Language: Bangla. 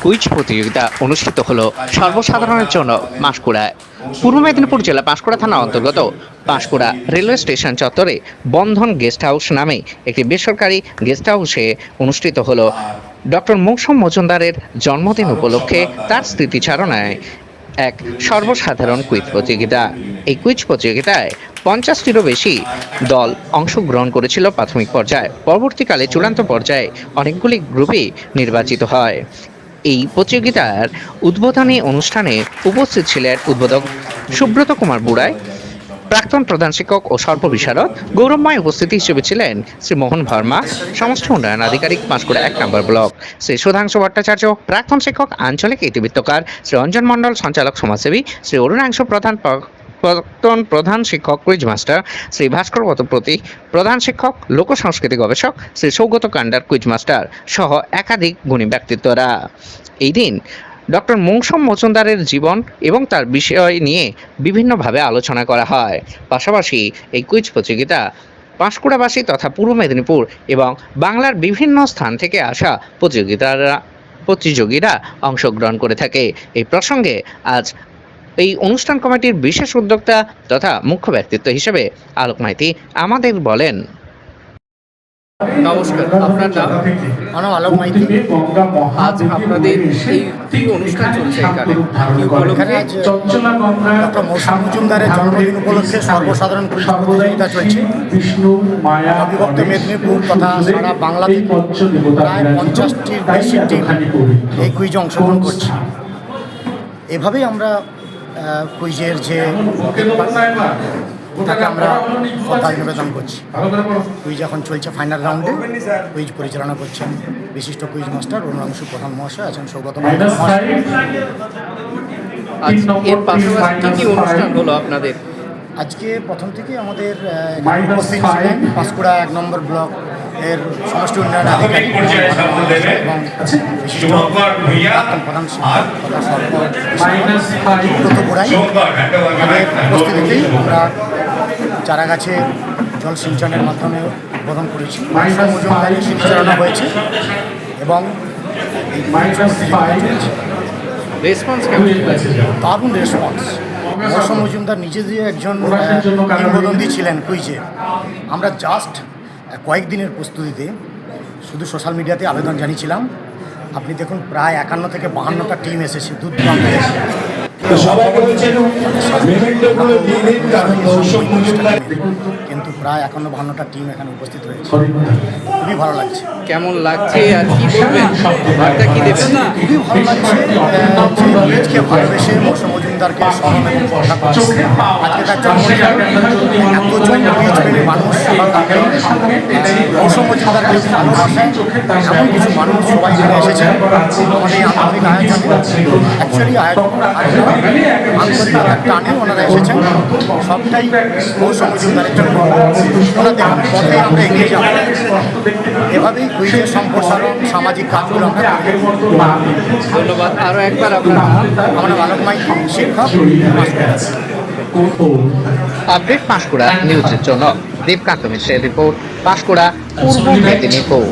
কুইজ প্রতিযোগিতা অনুষ্ঠিত হলো সর্বসাধারণের জন্য পাঁশকুড়ায়। পূর্ব মেদিনীপুর জেলা পাঁশকুড়া থানা অন্তর্গত পাঁশকুড়া রেলওয়ে স্টেশন চত্বরে বন্ধন গেস্ট হাউস নামে একটি বেসরকারি গেস্ট হাউসে অনুষ্ঠিত হলো ডক্টর মৌসুম মজুমদারের জন্মদিন উপলক্ষে তার স্মৃতিচারণায় এক সর্বসাধারণ কুইজ প্রতিযোগিতা। এই কুইজ প্রতিযোগিতায় 50টিরও বেশি দল অংশগ্রহণ করেছিল প্রাথমিক পর্যায়ে। পরবর্তীকালে চূড়ান্ত পর্যায়ে অনেকগুলি গ্রুপে নির্বাচিত হয়। এই প্রতিযোগিতার উদ্বোধনী অনুষ্ঠানে উপস্থিত ছিলেন উদ্বোধক সুব্রত কুমার বুড়াই, প্রাক্তন প্রধান শিক্ষক ও সর্ববিশারদ। গৌরবময় উপস্থিতি হিসেবে ছিলেন শ্রী মোহন ভার্মা, সমষ্টি উন্নয়ন আধিকারিক, পাঁশকুড়া 1 নম্বর ব্লক; শ্রী সুধাংশু ভট্টাচার্য, প্রাক্তন শিক্ষক, আঞ্চলিক ইতিবৃত্তকার; শ্রী অঞ্জন মণ্ডল, সঞ্চালক সমাজসেবী; শ্রী অরুণাংশু প্রাক্তন প্রধান শিক্ষক, কুইজ মাস্টার; শ্রী ভাস্কর বতপ্রতি, প্রধান শিক্ষক, লোক সংস্কৃতি গবেষক; শ্রী সৌগত কান্ডার, কুইজ মাস্টার সহ একাধিক গুণী ব্যক্তিত্বরা। এই দিন ডক্টর মৌসুম মজুমদারের জীবন এবং তার বিষয় নিয়ে বিভিন্নভাবে আলোচনা করা হয়। পাশাপাশি এই কুইজ প্রতিযোগিতা পাঁশকুড়াবাসী তথা পূর্ব মেদিনীপুর এবং বাংলার বিভিন্ন স্থান থেকে আসা প্রতিযোগীরা অংশগ্রহণ করে থাকে। এই প্রসঙ্গে আজ এই অনুষ্ঠান কমিটির বিশেষ উদ্যোক্তা তথা মুখ্য ব্যক্তিত্ব হিসেবে আলোক মাইতি আমাদের বলেন। নমস্কার, আপনার নাম? আমার নাম আলোক মাইতি। আজ আপনাদের এই কি অনুষ্ঠান চলছে এখানে? কি উপলক্ষে? আজ ডক্টর মৌসুম মজুমদারের জন্মদিন উপলক্ষে সর্বসাধারণ কুইজ প্রতিযোগিতা চলছে। অবিভক্ত মেদিনীপুর তথা সারা বাংলা থেকে প্রায় 50টির বেশি টিম এই কুইজে অংশগ্রহণ করছে। এভাবেই আমরা কুইজের যে তাকে আমরা শ্রদ্ধা নিবেদন করছি। কুইজ এখন চলছে ফাইনাল রাউন্ডে। কুইজ পরিচালনা করছেন বিশিষ্ট কুইজ মাস্টার অরুণাংশু প্রধান মহাশয়, আছেন সৌগত মহাশয়। এর পাশাপাশি কি অনুষ্ঠান হলো আপনাদের? আজকে প্রথম থেকে আমাদের উপস্থিত ছিলেন পাঁশকুড়া 1 নম্বর ব্লক এর সমষ্টি উন্নয়ন আধিকারিক এবং বিশিষ্ট প্রাক্তন প্রধান শিক্ষক তথা সুব্রত বুড়াই। তাদের উপস্থিতিতেই আমরা চারাগাছে জল সিঞ্চনের মাধ্যমে উদ্বোধন করেছি। মজুমদারের স্মৃতিচারণা হয়েছে এবং এই রেসপন্স কেমন? দারুণ রেসপন্স। মৌসুম মজুমদার নিজে দিয়ে একজন কিংবদন্তি ছিলেন কুইজে। আমরা জাস্ট কয়েকদিনের প্রস্তুতিতে শুধু সোশ্যাল মিডিয়াতে আবেদন জানিয়েছিলাম। আপনি দেখুন প্রায় 51 থেকে 52টা টিম এসেছে দূর দূরান্ত থেকে। কিন্তু প্রায় 51-52টা টিম এখানে উপস্থিত হয়েছে। খুবই ভালো লাগছে। কেমন লাগছে আর কি বলবেন? বার্তা কি দেবেন? খুবই ভালো লাগছে কুইজকে ভালোবেসে মৌসুম মজুমদারকে স্মরণ এবং শ্রদ্ধা করছে। আজকে তার জন্মদিন, এতজন কুইজপ্রেমী মানুষ বা তাকে মৌসুম মজুমদারকে ভালোবাসেন এমন কিছু মানুষ সবাই এখানে এসেছেন আমাদের আন্তরিক আয়োজনে। অ্যাকচুয়ালি আন্তরিকতার টানে ওনারা এসেছেন। সবটাই মৌসুম মজুমদারের জন্য। ওনাদের পথে আমরা এগিয়ে যাব। এভাবেই কুইজের সম্প্রসারণ, সামাজিক কাজগুলো আমরা ধন্যবাদ। আরও একবার আপনার নাম? আমার নাম আলোক মাইতি, শিক্ষক, আপডেট পাঁশকুড়া নিউজের জন্য দেবকান্ত মিশ্রের রিপোর্ট, পাঁশকুড়া, পূর্ব মেদিনীপুর।